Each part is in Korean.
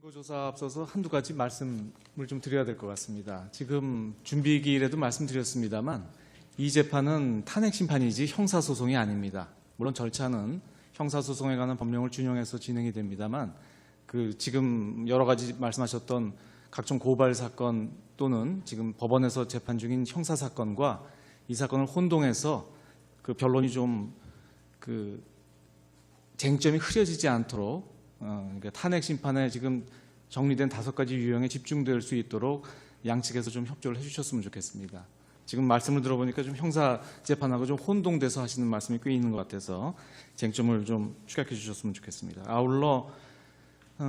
증거조사 앞서서 한두 가지 말씀을 좀 드려야 될 것 같습니다. 지금 준비기일에도 말씀드렸습니다만 이 재판은 탄핵심판이지 형사소송이 아닙니다. 물론 절차는 형사소송에 관한 법령을 준용해서 진행이 됩니다만 지금 여러 가지 말씀하셨던 각종 고발 사건 또는 지금 법원에서 재판 중인 형사사건과 이 사건을 혼동해서 변론이 좀 쟁점이 흐려지지 않도록 그러니까 탄핵 심판에 지금 정리된 5가지 유형에 집중될 수 있도록 양측에서 좀 협조를 해주셨으면 좋겠습니다. 지금 말씀을 들어보니까 좀 형사 재판하고 좀 혼동돼서 하시는 말씀이 꽤 있는 것 같아서 쟁점을 좀 축약해 주셨으면 좋겠습니다. 아울러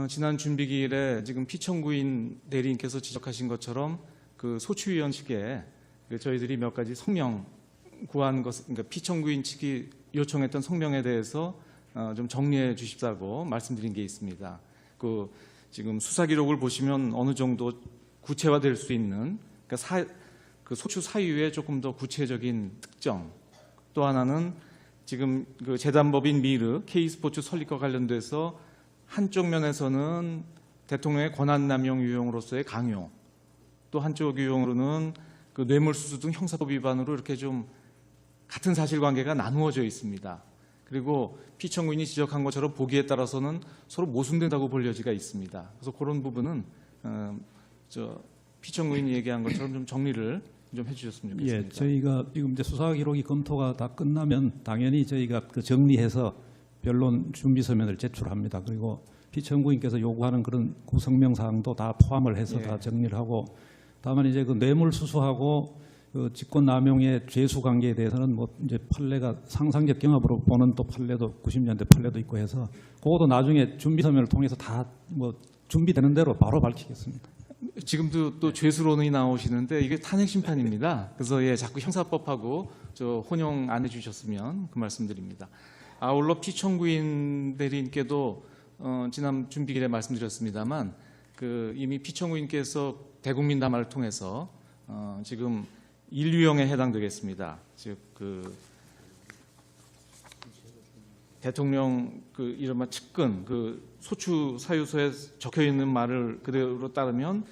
지난 준비기일에 지금 피청구인 대리인께서 지적하신 것처럼 소추위원 측에 저희들이 몇 가지 성명 구한 것, 그러니까 피청구인 측이 요청했던 성명에 대해서 좀 정리해 주십사고 말씀드린 게 있습니다. 지금 수사 기록을 보시면 어느 정도 구체화될 수 있는 그러니까 소추 사유의 조금 더 구체적인 특정, 또 하나는 지금 재단법인 미르 K스포츠 설립과 관련돼서 한쪽 면에서는 대통령의 권한남용 유형으로서의 강요, 또 한쪽 유형으로는 뇌물수수 등 형사법 위반으로 이렇게 좀 같은 사실관계가 나누어져 있습니다. 그리고 피청구인이 지적한 것처럼 보기에 따라서는 서로 모순된다고 볼 여지가 있습니다. 그래서 그런 부분은 피청구인이 얘기한 것처럼 좀 정리를 좀 해주셨으면 좋겠습니다. 예, 저희가 지금 이제 수사 기록이 검토가 다 끝나면 당연히 저희가 정리해서 변론 준비 서면을 제출합니다. 그리고 피청구인께서 요구하는 그런 구성명 사항도 다 포함을 해서 다 정리를 하고, 다만 이제 뇌물수수하고 직권남용의 죄수 관계에 대해서는 이제 판례가 상상적 경합으로 보는 또 판례도 90년대 판례도 있고 해서 그것도 나중에 준비 서면을 통해서 다 준비되는 대로 바로 밝히겠습니다. 지금도 또 죄수론이 나오시는데 이게 탄핵 심판입니다. 그래서 자꾸 형사법하고 혼용 안 해주셨으면 그 말씀드립니다. 아울러 피청구인 대리인께도 지난 준비기일에 말씀드렸습니다만 이미 피청구인께서 대국민 담화를 통해서 지금 1유형에 해당되겠습니다. 즉 대통령 이른바 측근 소추 사유서에 적혀 있는 말을 그대로 따르면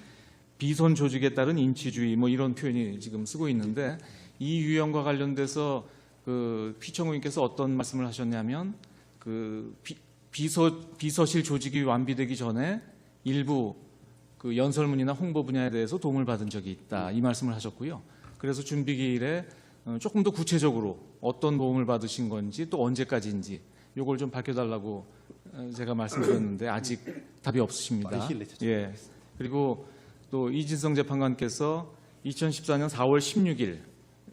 비선 조직에 따른 인치주의 이런 표현이 지금 쓰고 있는데, 이 유형과 관련돼서 피청구인께서 어떤 말씀을 하셨냐면 비서실 조직이 완비되기 전에 일부 연설문이나 홍보 분야에 대해서 도움을 받은 적이 있다, 이 말씀을 하셨고요. 그래서 준비기일에 조금 더 구체적으로 어떤 도움을 받으신 건지 또 언제까지인지 이걸 좀 밝혀달라고 제가 말씀드렸는데 아직 답이 없으십니다. 예. 그리고 또 이진성 재판관께서 2014년 4월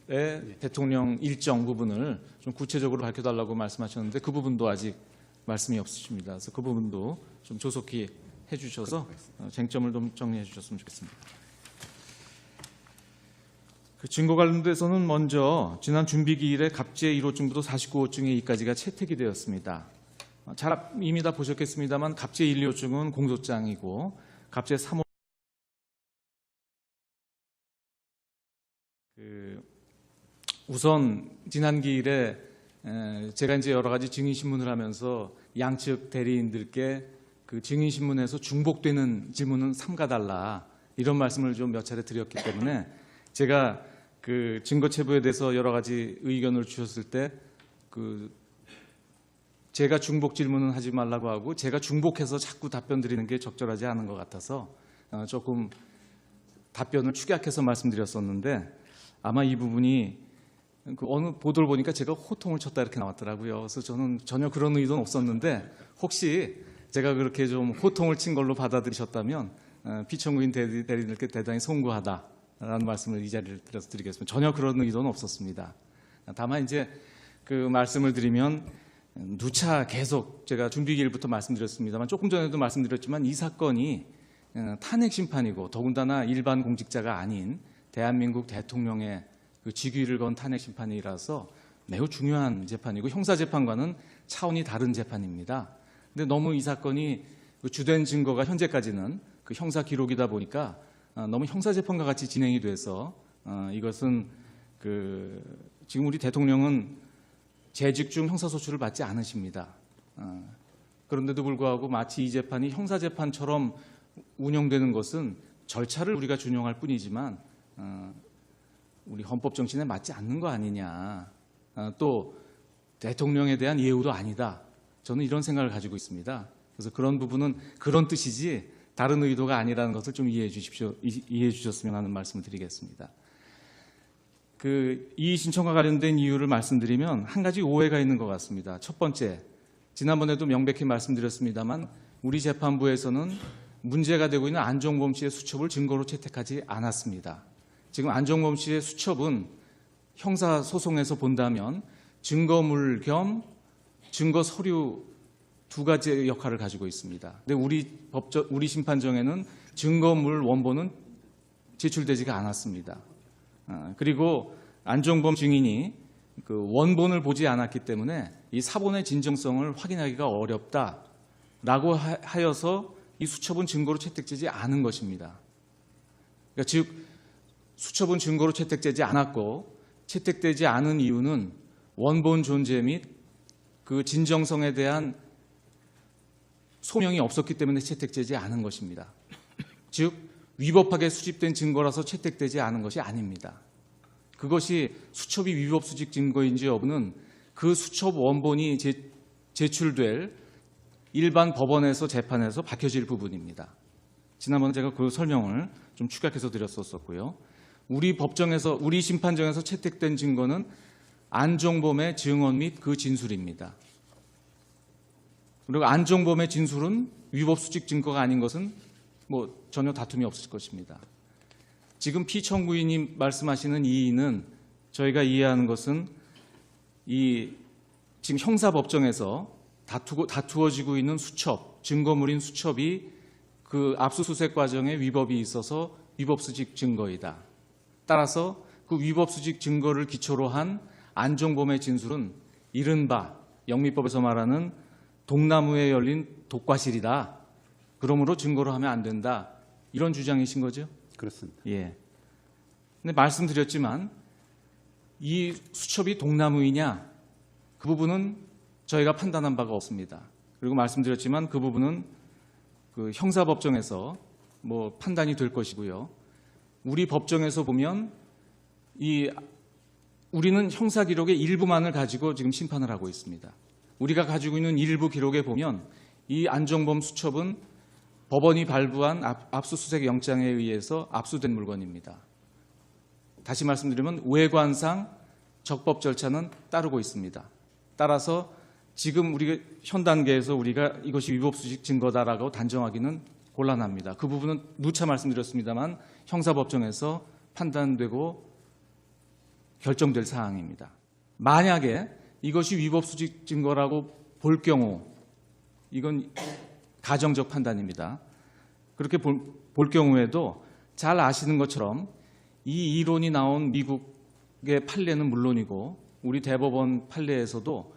16일에 대통령 일정 부분을 좀 구체적으로 밝혀달라고 말씀하셨는데 그 부분도 아직 말씀이 없으십니다. 그래서 그 부분도 좀 조속히 해주셔서 쟁점을 좀 정리해 주셨으면 좋겠습니다. 증거 관련돼서는 먼저 지난 준비기일에 갑재 1호증부터 49호증에 2까지가 채택이 되었습니다. 잘 이미 다 보셨겠습니다만 갑재 1, 2호증은 공소장이고 갑재 3호 우선 지난 기일에 제가 이제 여러 가지 증인 신문을 하면서 양측 대리인들께 증인 신문에서 중복되는 질문은 삼가달라, 이런 말씀을 좀 몇 차례 드렸기 때문에 제가 증거 체부에 대해서 여러 가지 의견을 주셨을 때 제가 중복 질문은 하지 말라고 하고 제가 중복해서 자꾸 답변 드리는 게 적절하지 않은 것 같아서 조금 답변을 축약해서 말씀드렸었는데, 아마 이 부분이 어느 보도를 보니까 제가 호통을 쳤다 이렇게 나왔더라고요. 그래서 저는 전혀 그런 의도는 없었는데 혹시 제가 그렇게 좀 호통을 친 걸로 받아들이셨다면 피청구인 대리인들께 대단히 송구하다라는 말씀을 이 자리를 들어서 드리겠습니다. 전혀 그런 의도는 없었습니다. 다만 이제 말씀을 드리면 누차 계속 제가 준비기일부터 말씀드렸습니다만 조금 전에도 말씀드렸지만 이 사건이 탄핵 심판이고 더군다나 일반 공직자가 아닌 대한민국 대통령의 직위를 건 탄핵 심판이라서 매우 중요한 재판이고 형사재판과는 차원이 다른 재판입니다. 근데 너무 이 사건이 주된 증거가 현재까지는 형사 기록이다 보니까 너무 형사재판과 같이 진행이 돼서 이것은 지금 우리 대통령은 재직 중 형사소추를 받지 않으십니다. 그런데도 불구하고 마치 이 재판이 형사재판처럼 운영되는 것은 절차를 우리가 준용할 뿐이지만 우리 헌법 정신에 맞지 않는 거 아니냐. 또 대통령에 대한 예우도 아니다. 저는 이런 생각을 가지고 있습니다. 그래서 그런 부분은 그런 뜻이지 다른 의도가 아니라는 것을 좀 이해해 주셨으면 하는 말씀을 드리겠습니다. 이의 신청과 관련된 이유를 말씀드리면 한 가지 오해가 있는 것 같습니다. 첫 번째, 지난번에도 명백히 말씀드렸습니다만 우리 재판부에서는 문제가 되고 있는 안종범 씨의 수첩을 증거로 채택하지 않았습니다. 지금 안종범 씨의 수첩은 형사소송에서 본다면 증거물 겸 증거 서류 두 가지 역할을 가지고 있습니다. 근데 우리 심판정에는 증거물 원본은 제출되지가 않았습니다. 그리고 안종범 증인이 그 원본을 보지 않았기 때문에 이 사본의 진정성을 확인하기가 어렵다라고 하여서 이 수첩은 증거로 채택되지 않은 것입니다. 그러니까 즉 수첩은 증거로 채택되지 않았고 채택되지 않은 이유는 원본 존재 및 그 진정성에 대한 소명이 없었기 때문에 채택되지 않은 것입니다. 즉 위법하게 수집된 증거라서 채택되지 않은 것이 아닙니다. 그것이 수첩이 위법 수집 증거인지 여부는 그 수첩 원본이 제출될 일반 법원에서 재판에서 밝혀질 부분입니다. 지난번에 제가 그 설명을 좀 축약해서 드렸었고요. 우리 법정에서 우리 심판정에서 채택된 증거는 안종범의 증언 및 그 진술입니다. 그리고 안종범의 진술은 위법 수집 증거가 아닌 것은 전혀 다툼이 없을 것입니다. 지금 피청구인이 말씀하시는 이의는 저희가 이해하는 것은 지금 형사법정에서 다투어지고 있는 수첩, 증거물인 수첩이 그 압수수색 과정에 위법이 있어서 위법 수집 증거이다. 따라서 그 위법 수집 증거를 기초로 한 안종범의 진술은 이른바 영미법에서 말하는 독나무에 열린 독과실이다. 그러므로 증거로 하면 안 된다. 이런 주장이신 거죠? 그렇습니다. 예. 근데 말씀드렸지만 이 수첩이 독나무이냐 그 부분은 저희가 판단한 바가 없습니다. 그리고 말씀드렸지만 그 부분은 그 형사법정에서 판단이 될 것이고요. 우리 법정에서 보면 우리는 형사 기록의 일부만을 가지고 지금 심판을 하고 있습니다. 우리가 가지고 있는 일부 기록에 보면 이 안종범 수첩은 법원이 발부한 압수수색 영장에 의해서 압수된 물건입니다. 다시 말씀드리면 외관상 적법 절차는 따르고 있습니다. 따라서 지금 우리가 현 단계에서 우리가 이것이 위법 수집 증거다라고 단정하기는 곤란합니다. 그 부분은 누차 말씀드렸습니다만 형사법정에서 판단되고 결정될 사항입니다. 만약에 이것이 위법 수집 증거라고 볼 경우 이건 가정적 판단입니다. 그렇게 볼 경우에도 잘 아시는 것처럼 이 이론이 나온 미국의 판례는 물론이고 우리 대법원 판례에서도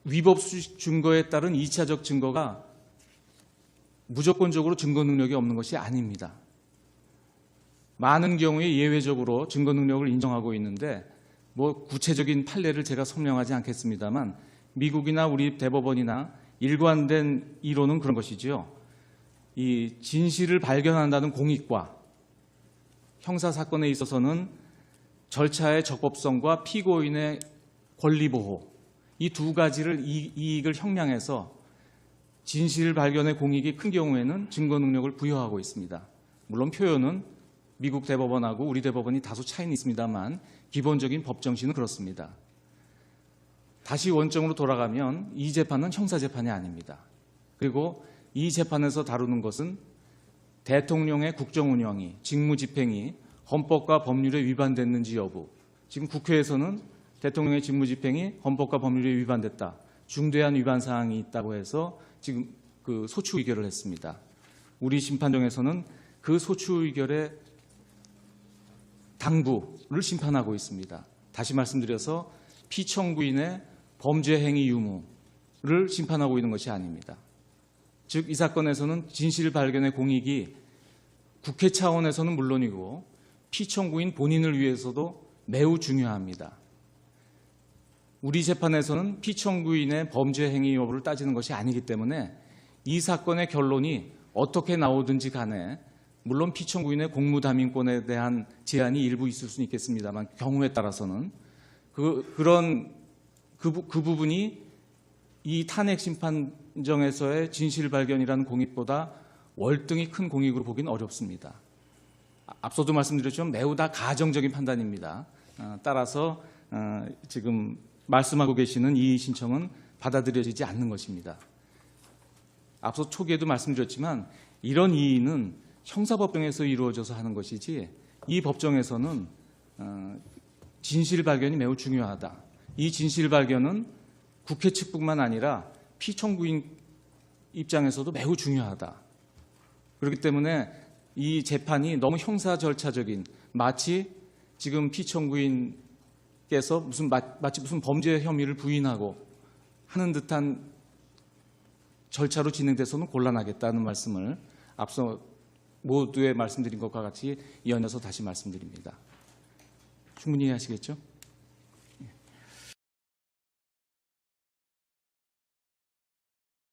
위법 수집 증거에 따른 2차적 증거가 무조건적으로 증거 능력이 없는 것이 아닙니다. 많은 경우에 예외적으로 증거 능력을 인정하고 있는데 구체적인 판례를 제가 설명하지 않겠습니다만 미국이나 우리 대법원이나 일관된 이론은 그런 것이지요. 이 진실을 발견한다는 공익과 형사 사건에 있어서는 절차의 적법성과 피고인의 권리 보호 이 두 가지를 이익을 형량해서 진실 발견의 공익이 큰 경우에는 증거 능력을 부여하고 있습니다. 물론 표현은 미국 대법원하고 우리 대법원이 다소 차이는 있습니다만 기본적인 법 정신은 그렇습니다. 다시 원점으로 돌아가면 이 재판은 형사재판이 아닙니다. 그리고 이 재판에서 다루는 것은 대통령의 국정운영이, 직무집행이 헌법과 법률에 위반됐는지 여부. 지금 국회에서는 대통령의 직무집행이 헌법과 법률에 위반됐다. 중대한 위반 사항이 있다고 해서 지금 그 소추 의결을 했습니다. 우리 심판정에서는 그 소추 의결의 당부를 심판하고 있습니다. 다시 말씀드려서 피청구인의 범죄 행위 유무를 심판하고 있는 것이 아닙니다. 즉 이 사건에서는 진실 발견의 공익이 국회 차원에서는 물론이고 피청구인 본인을 위해서도 매우 중요합니다. 우리 재판에서는 피청구인의 범죄 행위 여부를 따지는 것이 아니기 때문에 이 사건의 결론이 어떻게 나오든지 간에 물론 피청구인의 공무담임권에 대한 제한이 일부 있을 수는 있겠습니다만 경우에 따라서는 그 부분이 이 탄핵 심판정에서의 진실 발견이라는 공익보다 월등히 큰 공익으로 보기는 어렵습니다. 앞서도 말씀드렸지만 매우 다 가정적인 판단입니다. 따라서 지금 말씀하고 계시는 이의 신청은 받아들여지지 않는 것입니다. 앞서 초기에도 말씀드렸지만 이런 이의는 형사법정에서 이루어져서 하는 것이지 이 법정에서는 진실 발견이 매우 중요하다. 이 진실 발견은 국회 측뿐만 아니라 피청구인 입장에서도 매우 중요하다. 그렇기 때문에 이 재판이 너무 형사 절차적인 마치 지금 피청구인께서 마치 무슨 범죄 혐의를 부인하고 하는 듯한 절차로 진행돼서는 곤란하겠다는 말씀을 앞서 모두에 말씀드린 것과 같이 이어서 다시 말씀드립니다. 충분히 이해하시겠죠?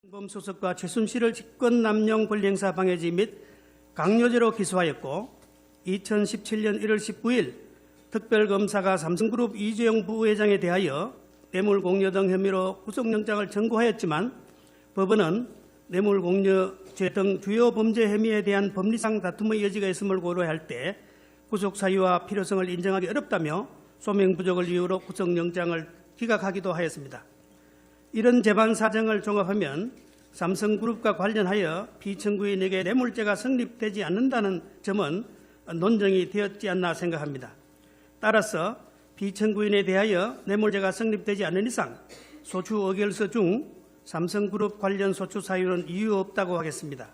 범수석과 최순실을 직권남용 권리행사 방해죄 및 강요죄로 기소하였고 2017년 1월 19일 특별검사가 삼성그룹 이재용 부회장에 대하여 뇌물공여 등 혐의로 구속영장을 청구하였지만 법원은 뇌물공여죄 등 주요 범죄 혐의에 대한 법리상 다툼의 여지가 있음을 고려할 때 구속 사유와 필요성을 인정하기 어렵다며 소명 부족을 이유로 구속영장을 기각하기도 하였습니다. 이런 재판 사정을 종합하면 삼성그룹과 관련하여 피청구인에게 뇌물죄가 성립되지 않는다는 점은 논정이 되었지 않나 생각합니다. 따라서 피청구인에 대하여 뇌물죄가 성립되지 않는 이상 소추 의결서 중 삼성그룹 관련 소추 사유는 이유 없다고 하겠습니다.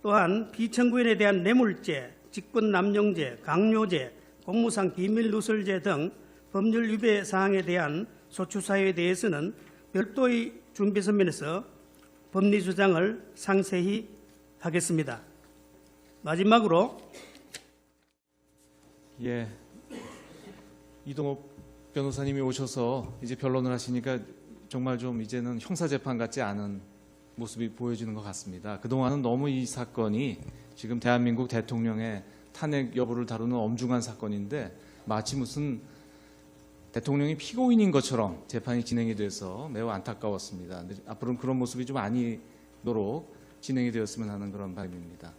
또한 피청구인에 대한 뇌물죄, 직권남용죄, 강요죄, 공무상 비밀누설죄 등 법률 위배 사항에 대한 소추 사유에 대해서는 별도의 준비 서면에서 법리 주장을 상세히 하겠습니다. 마지막으로 이동욱 변호사님이 오셔서 이제 변론을 하시니까 정말 좀 이제는 형사재판 같지 않은 모습이 보여지는 것 같습니다. 그동안은 너무 이 사건이 지금 대한민국 대통령의 탄핵 여부를 다루는 엄중한 사건인데 마치 무슨 대통령이 피고인인 것처럼 재판이 진행이 돼서 매우 안타까웠습니다. 앞으로는 그런 모습이 좀 아니도록 진행이 되었으면 하는 그런 바람입니다.